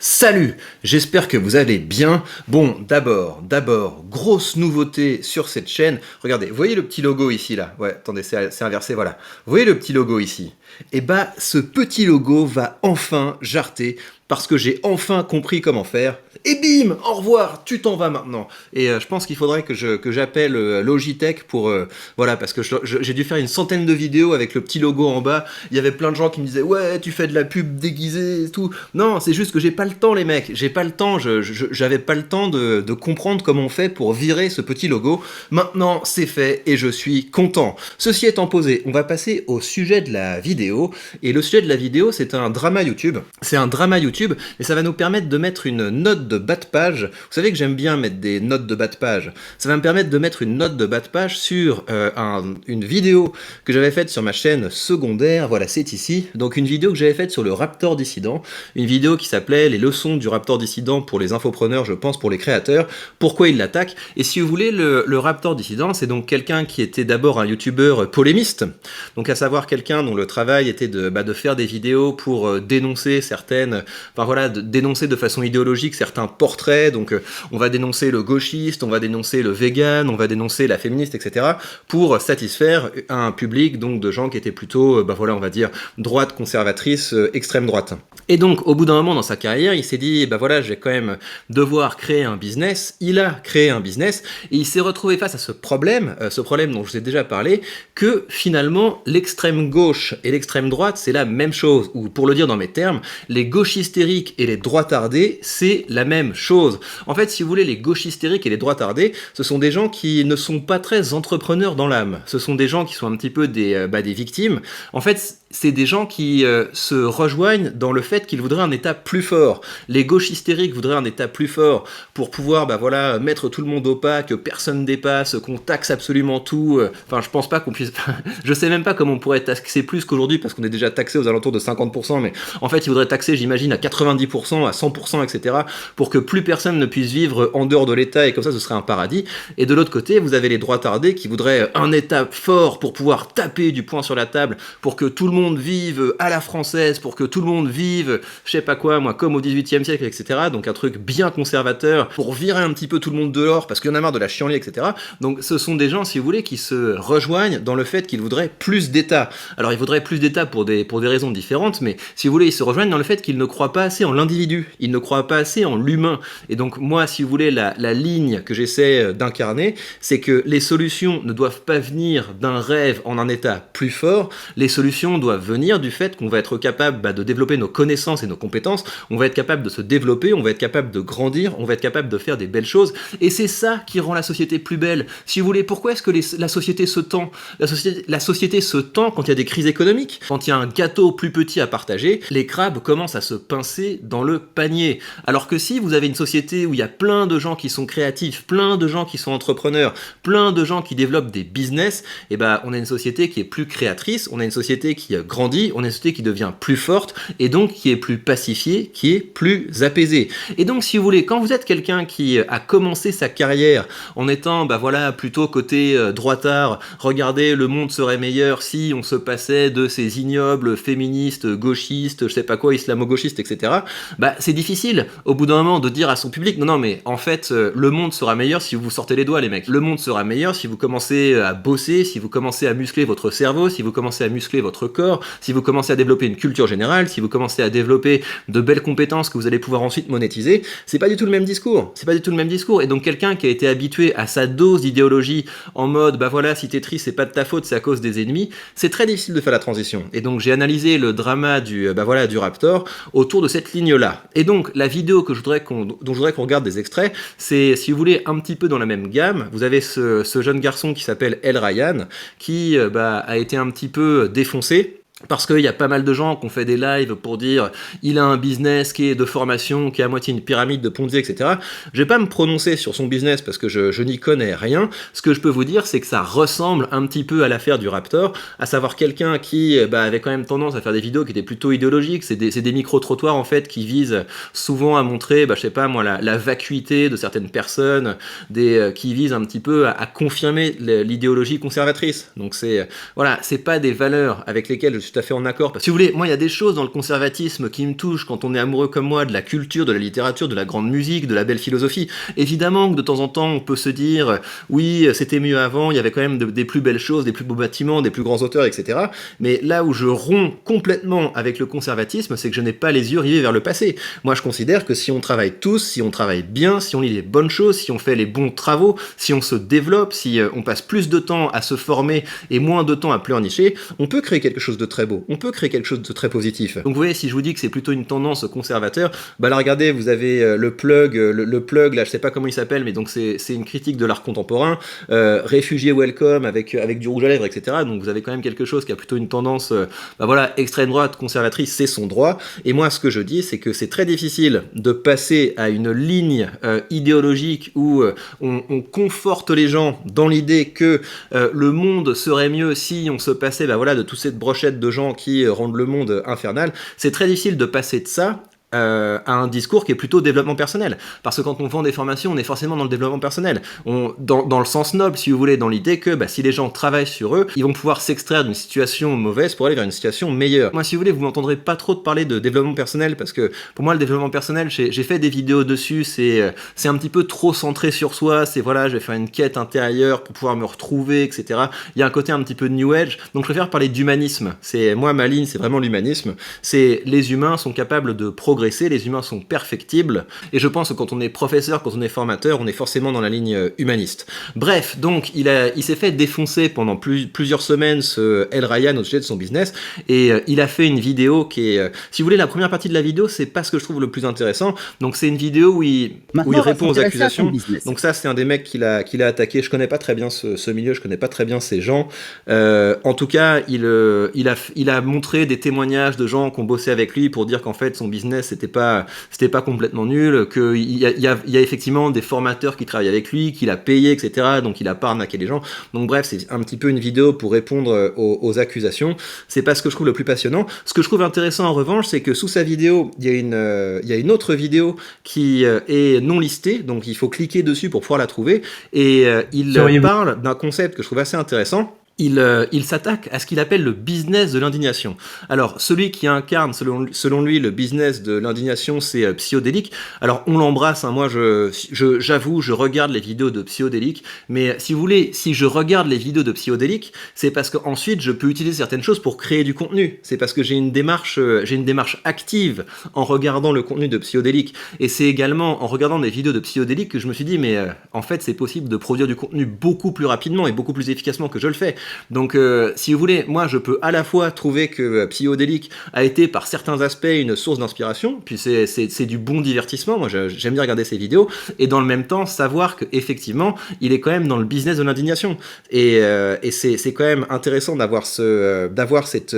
Salut, j'espère que vous allez bien. Bon, d'abord, grosse nouveauté sur cette chaîne. Regardez, vous voyez le petit logo ici, là? Ouais, attendez, c'est inversé, voilà. Vous voyez le petit logo ici? Eh ben, ce petit logo va enfin jarter parce que j'ai enfin compris comment faire. Et bim, au revoir, tu t'en vas maintenant. Et je pense qu'il faudrait que j'appelle Logitech pour... voilà, parce que j'ai dû faire une centaine de vidéos avec le petit logo en bas. Il y avait plein de gens qui me disaient « Ouais, tu fais de la pub déguisée et tout. » Non, c'est juste que j'ai pas le temps, les mecs. J'ai pas le temps, j'avais pas le temps de comprendre comment on fait pour virer ce petit logo. Maintenant, c'est fait et je suis content. Ceci étant posé, on va passer au sujet de la vidéo. Et le sujet de la vidéo, c'est un drama YouTube. C'est un drama YouTube, et ça va nous permettre de mettre une note de bas de page. Vous savez que j'aime bien mettre des notes de bas de page. Ça va me permettre de mettre une note de bas de page sur une vidéo que j'avais faite sur ma chaîne secondaire. Voilà, c'est ici. Donc une vidéo que j'avais faite sur le Raptor dissident. Une vidéo qui s'appelait « Les leçons du Raptor dissident pour les infopreneurs, je pense, pour les créateurs. Pourquoi il l'attaque ?» Et si vous voulez, le Raptor dissident, c'est donc quelqu'un qui était d'abord un YouTuber polémiste. Donc à savoir quelqu'un dont le travail était de faire des vidéos pour dénoncer certaines... Enfin voilà, de dénoncer de façon idéologique certains portraits. Donc on va dénoncer le gauchiste, on va dénoncer le vegan, on va dénoncer la féministe, etc. pour satisfaire un public donc de gens qui étaient plutôt, voilà, on va dire, droite conservatrice, extrême droite. Et donc, au bout d'un moment dans sa carrière, il s'est dit, voilà, je vais quand même devoir créer un business. Il a créé un business et il s'est retrouvé face à ce problème dont je vous ai déjà parlé, que finalement, l'extrême gauche et l'extrême droite, c'est la même chose. Ou pour le dire dans mes termes, les gauches hystériques et les droitardés, c'est la même chose. En fait, si vous voulez, les gauches hystériques et les droitardés, ce sont des gens qui ne sont pas très entrepreneurs dans l'âme. Ce sont des gens qui sont un petit peu des victimes. En fait, c'est des gens qui se rejoignent dans le fait qu'ils voudraient un État plus fort. Les gauches hystériques voudraient un État plus fort pour pouvoir mettre tout le monde au pas, que personne dépasse, qu'on taxe absolument tout. Enfin, je pense pas qu'on puisse... je sais même pas comment on pourrait taxer plus qu'aujourd'hui, parce qu'on est déjà taxé aux alentours de 50%, mais en fait, ils voudraient taxer, j'imagine, à 90%, à 100%, etc., pour que plus personne ne puisse vivre en dehors de l'État, et comme ça, ce serait un paradis. Et de l'autre côté, vous avez les droitardés qui voudraient un État fort pour pouvoir taper du poing sur la table, pour que tout le monde vive à la française, pour que tout le monde vive, je sais pas quoi, moi, comme au XVIIIe siècle, etc. Donc un truc bien conservateur, pour virer un petit peu tout le monde dehors, parce qu'il y en a marre de la chienlit, etc. Donc ce sont des gens, si vous voulez, qui se rejoignent dans le fait qu'ils voudraient plus d'État. Alors ils voudraient plus d'État pour des raisons différentes, mais si vous voulez, ils se rejoignent dans le fait qu'ils ne croient pas assez en l'individu, ils ne croient pas assez en l'humain. Et donc moi, si vous voulez, la ligne que j'essaie d'incarner, c'est que les solutions ne doivent pas venir d'un rêve en un État plus fort, les solutions doivent venir du fait qu'on va être capable de développer nos connaissances et nos compétences, on va être capable de se développer, on va être capable de grandir, on va être capable de faire des belles choses, et c'est ça qui rend la société plus belle. Si vous voulez, pourquoi est-ce que la société se tend ? La société se tend quand il y a des crises économiques, quand il y a un gâteau plus petit à partager, les crabes commencent à se pincer dans le panier. Alors que si vous avez une société où il y a plein de gens qui sont créatifs, plein de gens qui sont entrepreneurs, plein de gens qui développent des business, on a une société qui est plus créatrice, on a une société qui grandit, on a une société qui devient plus forte, et donc qui est plus pacifiée, qui est plus apaisée. Et donc, si vous voulez, quand vous êtes quelqu'un qui a commencé sa carrière en étant, plutôt côté droitard, regardez, le monde serait meilleur si on se passait de ces ignobles féministes, gauchistes, je sais pas quoi, islamo-gauchistes, etc., c'est difficile, au bout d'un moment, de dire à son public, non, mais en fait, le monde sera meilleur si vous vous sortez les doigts, les mecs. Le monde sera meilleur si vous commencez à bosser, si vous commencez à muscler votre cerveau, si vous commencez à muscler votre corps, si vous commencez à développer une culture générale, si vous commencez à développer de belles compétences que vous allez pouvoir ensuite monétiser, c'est pas du tout le même discours. C'est pas du tout le même discours. Et donc quelqu'un qui a été habitué à sa dose d'idéologie en mode, si t'es triste, c'est pas de ta faute, c'est à cause des ennemis, c'est très difficile de faire la transition. Et donc j'ai analysé le drama du Raptor autour de cette ligne-là. Et donc la vidéo dont je voudrais qu'on regarde des extraits, c'est, si vous voulez, un petit peu dans la même gamme. Vous avez ce jeune garçon qui s'appelle El Ryan, qui a été un petit peu défoncé, parce qu'il y a pas mal de gens qui ont fait des lives pour dire il a un business qui est de formation, qui est à moitié une pyramide de Ponzi, etc. Je vais pas me prononcer sur son business parce que je n'y connais rien. Ce que je peux vous dire, c'est que ça ressemble un petit peu à l'affaire du Raptor, à savoir quelqu'un qui avait quand même tendance à faire des vidéos qui étaient plutôt idéologiques. C'est des micro-trottoirs en fait qui visent souvent à montrer, je sais pas moi, la vacuité de certaines personnes, qui visent un petit peu à confirmer l'idéologie conservatrice. Donc c'est pas des valeurs avec lesquelles je suis tout à fait en accord. Parce que si vous voulez, moi, il y a des choses dans le conservatisme qui me touchent quand on est amoureux comme moi de la culture, de la littérature, de la grande musique, de la belle philosophie. Évidemment que de temps en temps, on peut se dire, oui, c'était mieux avant, il y avait quand même des plus belles choses, des plus beaux bâtiments, des plus grands auteurs, etc. Mais là où je romps complètement avec le conservatisme, c'est que je n'ai pas les yeux rivés vers le passé. Moi, je considère que si on travaille tous, si on travaille bien, si on lit les bonnes choses, si on fait les bons travaux, si on se développe, si on passe plus de temps à se former et moins de temps à pleurnicher, on peut créer quelque chose de très beau, on peut créer quelque chose de très positif. Donc vous voyez, si je vous dis que c'est plutôt une tendance conservateur, bah là regardez, vous avez le plug, là je sais pas comment il s'appelle, mais donc c'est une critique de l'art contemporain, réfugié welcome avec du rouge à lèvres, etc. Donc vous avez quand même quelque chose qui a plutôt une tendance, bah voilà, extrême droite, conservatrice, c'est son droit. Et moi ce que je dis, c'est que c'est très difficile de passer à une ligne idéologique où on conforte les gens dans l'idée que le monde serait mieux si on se passait bah voilà, de toute cette brochette de gens qui rendent le monde infernal. C'est très difficile de passer de ça à un discours qui est plutôt développement personnel. Parce que quand on vend des formations, on est forcément dans le développement personnel. Dans le sens noble, si vous voulez, dans l'idée que bah, si les gens travaillent sur eux, ils vont pouvoir s'extraire d'une situation mauvaise pour aller vers une situation meilleure. Moi, si vous voulez, vous m'entendrez pas trop de parler de développement personnel, parce que pour moi, le développement personnel, j'ai fait des vidéos dessus, c'est un petit peu trop centré sur soi, c'est voilà, je vais faire une quête intérieure pour pouvoir me retrouver, etc. Il y a un côté un petit peu New Age, donc je préfère parler d'humanisme. Moi, ma ligne, c'est vraiment l'humanisme. C'est les humains sont capables de progresser, les humains sont perfectibles, et je pense que quand on est professeur, quand on est formateur, on est forcément dans la ligne humaniste. Bref, donc il s'est fait défoncer pendant plusieurs semaines ce El Ryan au sujet de son business, et il a fait une vidéo qui est, si vous voulez, la première partie de la vidéo, c'est pas ce que je trouve le plus intéressant, donc c'est une vidéo où il répond aux accusations, donc ça c'est un des mecs qu'il a attaqué, je connais pas très bien ce milieu, je connais pas très bien ces gens, en tout cas il a montré des témoignages de gens qui ont bossé avec lui pour dire qu'en fait son business c'était pas complètement nul, qu'il y a effectivement des formateurs qui travaillent avec lui, qu'il a payé, etc. Donc il a pas arnaqué les gens. Donc bref, c'est un petit peu une vidéo pour répondre aux accusations. C'est pas ce que je trouve le plus passionnant. Ce que je trouve intéressant en revanche, c'est que sous sa vidéo, il y a une autre vidéo qui est non listée, donc il faut cliquer dessus pour pouvoir la trouver. Et il parle d'un concept que je trouve assez intéressant. Il s'attaque à ce qu'il appelle le business de l'indignation. Alors, celui qui incarne, selon lui, le business de l'indignation, c'est Psyodélique. Alors, on l'embrasse, hein. Moi, j'avoue, je regarde les vidéos de Psyodélique, mais si vous voulez, si je regarde les vidéos de Psyodélique, c'est parce qu'ensuite, je peux utiliser certaines choses pour créer du contenu. C'est parce que j'ai une démarche active en regardant le contenu de Psyodélique. Et c'est également en regardant des vidéos de Psyodélique que je me suis dit, mais en fait, c'est possible de produire du contenu beaucoup plus rapidement et beaucoup plus efficacement que je le fais. Donc, si vous voulez, moi, je peux à la fois trouver que Psyodélique a été, par certains aspects, une source d'inspiration, puis c'est du bon divertissement, moi, j'aime bien regarder ses vidéos, et dans le même temps, savoir qu'effectivement, il est quand même dans le business de l'indignation. Et c'est quand même intéressant d'avoir cet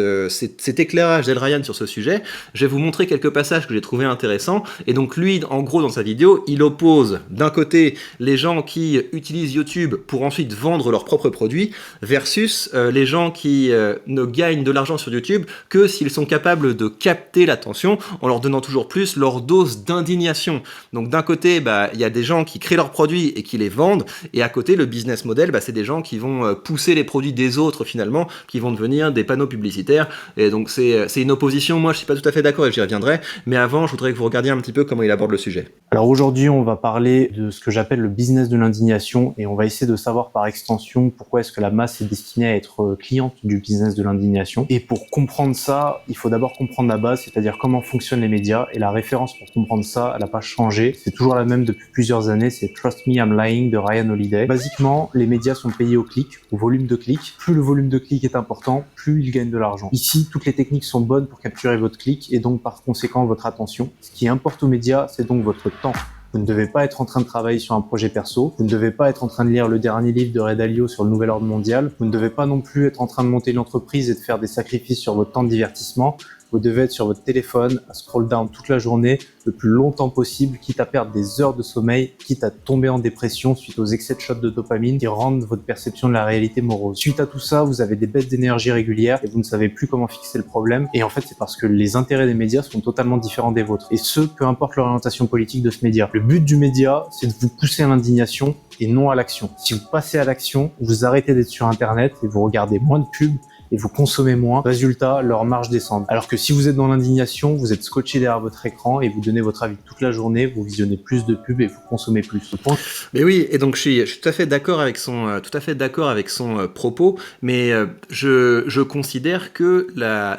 éclairage d'El Ryan sur ce sujet. Je vais vous montrer quelques passages que j'ai trouvé intéressants, et donc lui, en gros, dans sa vidéo, il oppose, d'un côté, les gens qui utilisent YouTube pour ensuite vendre leurs propres produits, versus les gens qui ne gagnent de l'argent sur YouTube que s'ils sont capables de capter l'attention en leur donnant toujours plus leur dose d'indignation. Donc d'un côté, bah, y a des gens qui créent leurs produits et qui les vendent, et à côté, le business model, bah, c'est des gens qui vont pousser les produits des autres finalement, qui vont devenir des panneaux publicitaires, et donc c'est une opposition. Moi je suis pas tout à fait d'accord et j'y reviendrai, mais avant je voudrais que vous regardiez un petit peu comment il aborde le sujet. Alors aujourd'hui on va parler de ce que j'appelle le business de l'indignation, et on va essayer de savoir par extension pourquoi est-ce que la masse est destinée à être cliente du business de l'indignation. Et pour comprendre ça, il faut d'abord comprendre la base, c'est-à-dire comment fonctionnent les médias, et la référence pour comprendre ça, elle n'a pas changé, c'est toujours la même depuis plusieurs années, c'est Trust Me I'm Lying de Ryan Holiday. Basiquement, les médias sont payés au clic, au volume de clics. Plus le volume de clics est important, plus ils gagnent de l'argent. Ici, toutes les techniques sont bonnes pour capturer votre clic et donc par conséquent votre attention. Ce qui importe aux médias, c'est donc votre temps. Vous ne devez pas être en train de travailler sur un projet perso. Vous ne devez pas être en train de lire le dernier livre de Ray Dalio sur le nouvel ordre mondial. Vous ne devez pas non plus être en train de monter une entreprise et de faire des sacrifices sur votre temps de divertissement. Vous devez être sur votre téléphone, à scroll down toute la journée, le plus longtemps possible, quitte à perdre des heures de sommeil, quitte à tomber en dépression suite aux excès de shots de dopamine qui rendent votre perception de la réalité morose. Suite à tout ça, vous avez des baisses d'énergie régulières et vous ne savez plus comment fixer le problème. Et en fait, c'est parce que les intérêts des médias sont totalement différents des vôtres. Et ce, peu importe l'orientation politique de ce média. Le but du média, c'est de vous pousser à l'indignation et non à l'action. Si vous passez à l'action, vous arrêtez d'être sur Internet et vous regardez moins de pubs et vous consommez moins. Résultat, leur marge descend. Alors que si vous êtes dans l'indignation, vous êtes scotché derrière votre écran et vous donnez votre avis toute la journée, vous visionnez plus de pubs et vous consommez plus. Mais oui, et donc je suis tout à fait d'accord avec son propos, mais je considère que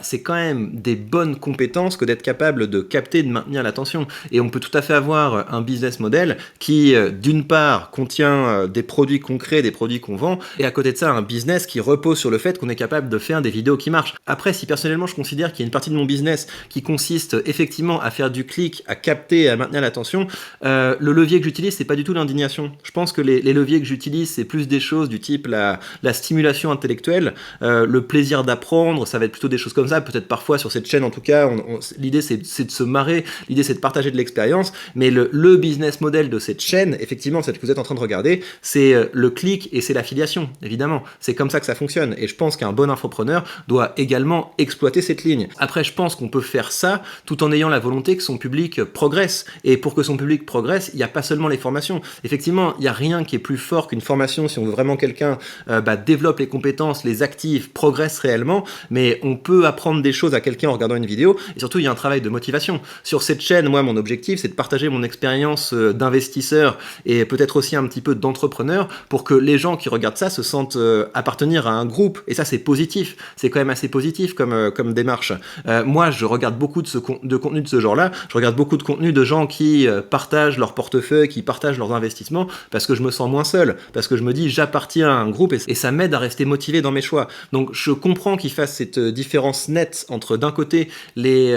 c'est quand même des bonnes compétences que d'être capable de capter et de maintenir l'attention. Et on peut tout à fait avoir un business model qui, d'une part, contient des produits concrets, des produits qu'on vend, et à côté de ça, un business qui repose sur le fait qu'on est capable de faire des vidéos qui marchent. Après, si personnellement je considère qu'il y a une partie de mon business qui consiste effectivement à faire du clic, à capter et à maintenir l'attention, le levier que j'utilise, c'est pas du tout l'indignation. Je pense que les leviers que j'utilise, c'est plus des choses du type la stimulation intellectuelle, le plaisir d'apprendre, ça va être plutôt des choses comme ça. Peut-être parfois sur cette chaîne, en tout cas, l'idée c'est de se marrer, l'idée c'est de partager de l'expérience, mais le business model de cette chaîne, effectivement, celle que vous êtes en train de regarder, c'est le clic et c'est l'affiliation, évidemment. C'est comme ça que ça fonctionne. Et je pense qu'un bon infopreneur doit également exploiter cette ligne. Après, je pense qu'on peut faire ça tout en ayant la volonté que son public progresse. Et pour que son public progresse, il n'y a pas seulement les formations. Effectivement, il n'y a rien qui est plus fort qu'une formation si on veut vraiment quelqu'un développe les compétences, les active, progresse réellement, mais on peut apprendre des choses à quelqu'un en regardant une vidéo, et surtout il y a un travail de motivation. Sur cette chaîne, moi mon objectif c'est de partager mon expérience d'investisseur et peut-être aussi un petit peu d'entrepreneur pour que les gens qui regardent ça se sentent appartenir à un groupe, et ça c'est positif, c'est quand même assez positif comme démarche. Moi je regarde beaucoup de contenu de ce genre-là, je regarde beaucoup de contenu de gens qui partagent leur portefeuille, qui partagent leurs investissements, parce que je me sens moins seul, parce que je me dis j'appartiens à un groupe et ça m'aide à rester motivé dans mes choix. Donc je comprends qu'ils fassent cette différence nette entre d'un côté les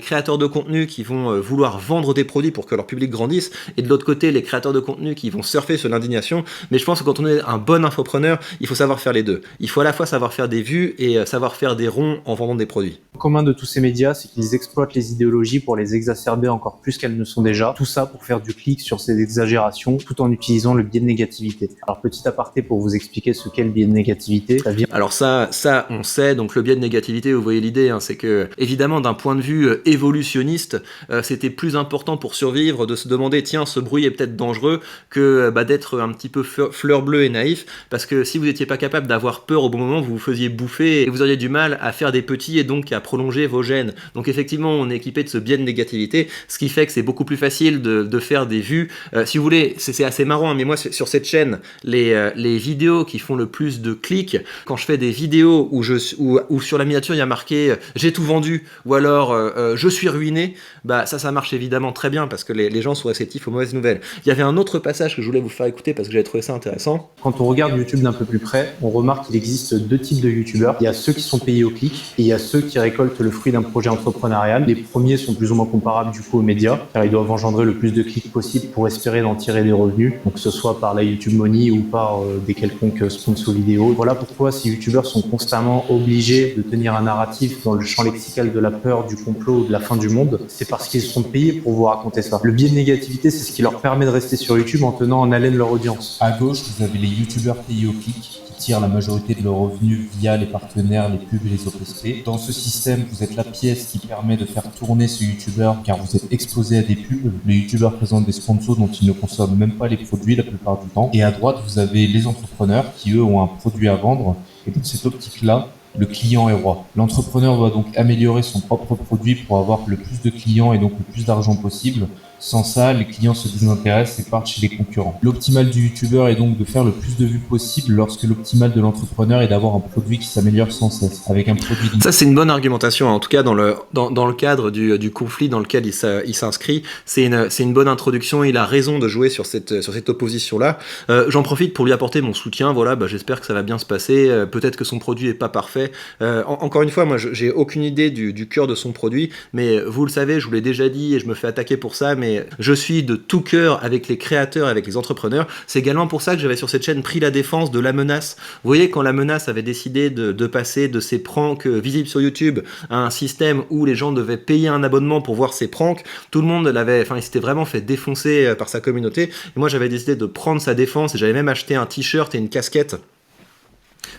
créateurs de contenu qui vont vouloir vendre des produits pour que leur public grandisse, et de l'autre côté les créateurs de contenu qui vont surfer sur l'indignation. Mais je pense que quand on est un bon infopreneur, il faut savoir faire les deux. Il faut à la fois savoir faire des vues et savoir faire des ronds en vendant des produits. Le commun de tous ces médias, c'est qu'ils exploitent les idéologies pour les exacerber encore plus qu'elles ne sont déjà. Tout ça pour faire du clic sur ces exagérations tout en utilisant le biais de négativité. Alors petit aparté pour vous expliquer ce qu'est le biais de négativité. Alors ça on sait, donc le biais de négativité, vous voyez l'idée, hein, c'est que évidemment d'un point de vue évolutionniste, c'était plus important pour survivre de se demander tiens ce bruit est peut-être dangereux que d'être un petit peu fleur bleue et naïf, parce que si vous n'étiez pas capable d'avoir peur au bon moment, vous vous faisiez bouffer et vous auriez du mal à faire des petits et donc à prolonger vos gènes. Donc effectivement on est équipé de ce biais de négativité, ce qui fait que c'est beaucoup plus facile de faire des vues. Si vous voulez, c'est assez marrant, hein, mais moi sur cette chaîne, les vidéos qui font le plus de clics, quand je fais des vidéos où sur la miniature il y a marqué j'ai tout vendu ou alors je suis ruiné, ça marche évidemment très bien parce que les gens sont réceptifs aux mauvaises nouvelles. Il y avait un autre passage que je voulais vous faire écouter parce que j'avais trouvé ça intéressant. Quand on regarde YouTube d'un peu plus près, on remarque qu'il existe deux types de YouTubeurs. Il y a ceux qui sont payés au clic et il y a ceux qui récoltent le fruit d'un projet entrepreneurial. Les premiers sont plus ou moins comparables du coup aux médias car ils doivent engendrer le plus de clics possible pour espérer d'en tirer des revenus, donc que ce soit par la YouTube Money ou par des quelconques sponsors vidéo. Voilà pourquoi ces YouTubeurs sont constamment obligés de tenir un narratif dans le champ lexical de la peur, du complot ou de la fin du monde. C'est parce qu'ils sont payés pour vous raconter ça. Le biais de négativité, c'est ce qui leur permet de rester sur YouTube en tenant en haleine leur audience. À gauche, vous avez les YouTubeurs payés au clic qui tirent la majorité de leurs revenus via les partenaires, les pubs et les OPSP. Dans ce système, vous êtes la pièce qui permet de faire tourner ce YouTubeur car vous êtes exposé à des pubs. Les YouTubeurs présentent des sponsors dont ils ne consomment même pas les produits la plupart du temps. Et à droite, vous avez les entrepreneurs qui eux ont un produit à vendre. Et dans cette optique-là, le client est roi. L'entrepreneur doit donc améliorer son propre produit pour avoir le plus de clients et donc le plus d'argent possible. Sans ça, les clients se désintéressent et partent chez les concurrents. L'optimal du youtubeur est donc de faire le plus de vues possible, lorsque l'optimal de l'entrepreneur est d'avoir un produit qui s'améliore sans cesse, avec un produit... Ça, c'est une bonne argumentation, en tout cas dans le cadre du conflit dans lequel il s'inscrit. C'est une bonne introduction, il a raison de jouer sur cette opposition-là. J'en profite pour lui apporter mon soutien, voilà, j'espère que ça va bien se passer, peut-être que son produit est pas parfait. Encore une fois, moi, j'ai aucune idée du cœur de son produit, mais vous le savez, je vous l'ai déjà dit et je me fais attaquer pour ça, mais je suis de tout cœur avec les créateurs, avec les entrepreneurs. C'est également pour ça que j'avais sur cette chaîne pris la défense de La Menace. Vous voyez, quand La Menace avait décidé de passer de ses pranks visibles sur YouTube à un système où les gens devaient payer un abonnement pour voir ses pranks, tout le monde il s'était vraiment fait défoncer par sa communauté. Et moi, j'avais décidé de prendre sa défense et j'avais même acheté un t-shirt et une casquette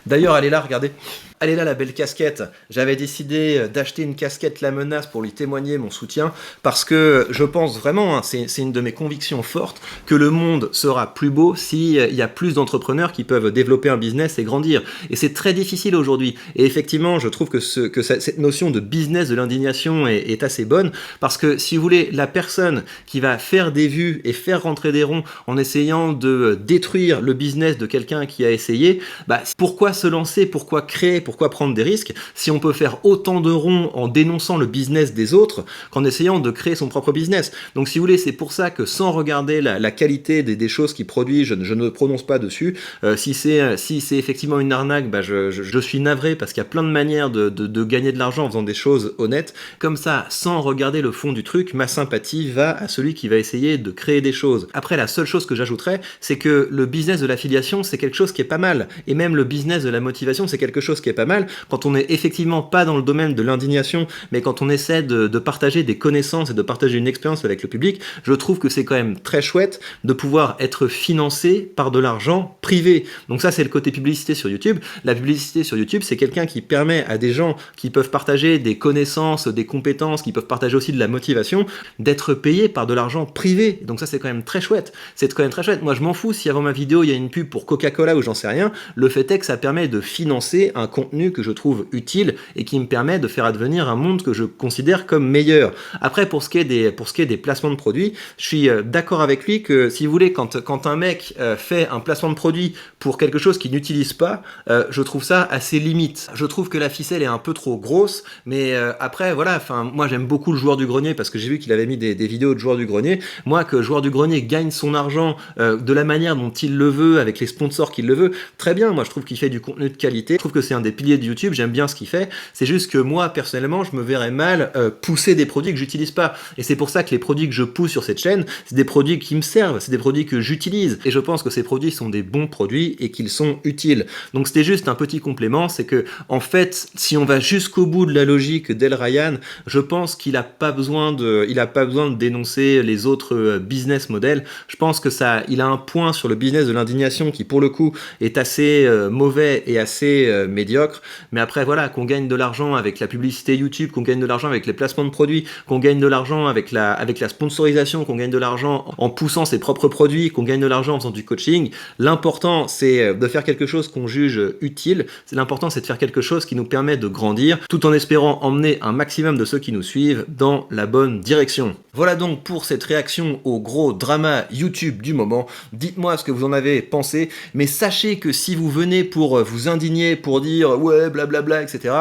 D'ailleurs, elle est là, regardez. Elle est là, la belle casquette. J'avais décidé d'acheter une casquette La Menace pour lui témoigner mon soutien, parce que je pense vraiment, hein, c'est une de mes convictions fortes, que le monde sera plus beau s'il y a plus d'entrepreneurs qui peuvent développer un business et grandir. Et c'est très difficile aujourd'hui. Et effectivement, je trouve que cette notion de business de l'indignation est assez bonne, parce que si vous voulez, la personne qui va faire des vues et faire rentrer des ronds en essayant de détruire le business de quelqu'un qui a essayé, bah, pourquoi se lancer, pourquoi créer, pourquoi prendre des risques si on peut faire autant de ronds en dénonçant le business des autres qu'en essayant de créer son propre business. Donc si vous voulez, c'est pour ça que sans regarder la qualité des choses qu'il produit, je ne me prononce pas dessus. Si c'est effectivement une arnaque, bah je suis navré, parce qu'il y a plein de manières de gagner de l'argent en faisant des choses honnêtes. Comme ça, sans regarder le fond du truc, ma sympathie va à celui qui va essayer de créer des choses. Après, la seule chose que j'ajouterais, c'est que le business de l'affiliation, c'est quelque chose qui est pas mal. Et même le business de la motivation, c'est quelque chose qui est pas mal quand on est effectivement pas dans le domaine de l'indignation, mais quand on essaie de partager des connaissances et de partager une expérience avec le public. Je trouve que c'est quand même très chouette de pouvoir être financé par de l'argent privé. Donc ça, c'est le côté publicité sur YouTube. La publicité sur YouTube, c'est quelqu'un qui permet à des gens qui peuvent partager des connaissances, des compétences, qui peuvent partager aussi de la motivation, d'être payés par de l'argent privé. Donc ça, c'est quand même très chouette. C'est quand même très chouette. Moi, je m'en fous si avant ma vidéo, il y a une pub pour Coca-Cola ou j'en sais rien. Le fait est que ça permet de financer un contenu que je trouve utile et qui me permet de faire advenir un monde que je considère comme meilleur. Après, pour ce qui est des placements de produits, je suis d'accord avec lui que, si vous voulez, quand un mec fait un placement de produit pour quelque chose qu'il n'utilise pas, je trouve ça assez limite. Je trouve que la ficelle est un peu trop grosse, mais après, voilà, enfin, moi j'aime beaucoup le joueur du grenier, parce que j'ai vu qu'il avait mis des vidéos de joueur du grenier. Moi, que joueur du grenier gagne son argent de la manière dont il le veut, avec les sponsors qu'il le veut, très bien. Moi, je trouve qu'il fait du contenu de qualité. Je trouve que c'est un des piliers de YouTube. J'aime bien ce qu'il fait. C'est juste que moi, personnellement, je me verrais mal pousser des produits que j'utilise pas. Et c'est pour ça que les produits que je pousse sur cette chaîne, c'est des produits qui me servent, c'est des produits que j'utilise. Et je pense que ces produits sont des bons produits et qu'ils sont utiles. Donc c'était juste un petit complément, c'est que, en fait, si on va jusqu'au bout de la logique d'El Ryan, je pense qu'il a pas besoin de dénoncer les autres business models. Je pense que il a un point sur le business de l'indignation qui, pour le coup, est assez mauvais et assez médiocre. Mais après, voilà, qu'on gagne de l'argent avec la publicité YouTube, qu'on gagne de l'argent avec les placements de produits, qu'on gagne de l'argent avec la sponsorisation, qu'on gagne de l'argent en poussant ses propres produits, qu'on gagne de l'argent en faisant du coaching. L'important, c'est de faire quelque chose qu'on juge utile. L'important, c'est de faire quelque chose qui nous permet de grandir, tout en espérant emmener un maximum de ceux qui nous suivent dans la bonne direction. Voilà donc pour cette réaction au gros drama YouTube du moment. Dites-moi ce que vous en avez pensé, mais sachez que si vous venez pour vous indigner, pour dire ouais blablabla, etc.,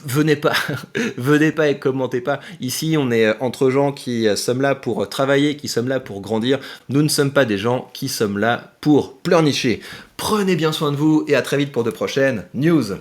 venez pas, venez pas et commentez pas. Ici, on est entre gens qui sommes là pour travailler, qui sommes là pour grandir. Nous ne sommes pas des gens qui sommes là pour pleurnicher. Prenez bien soin de vous et à très vite pour de prochaines news.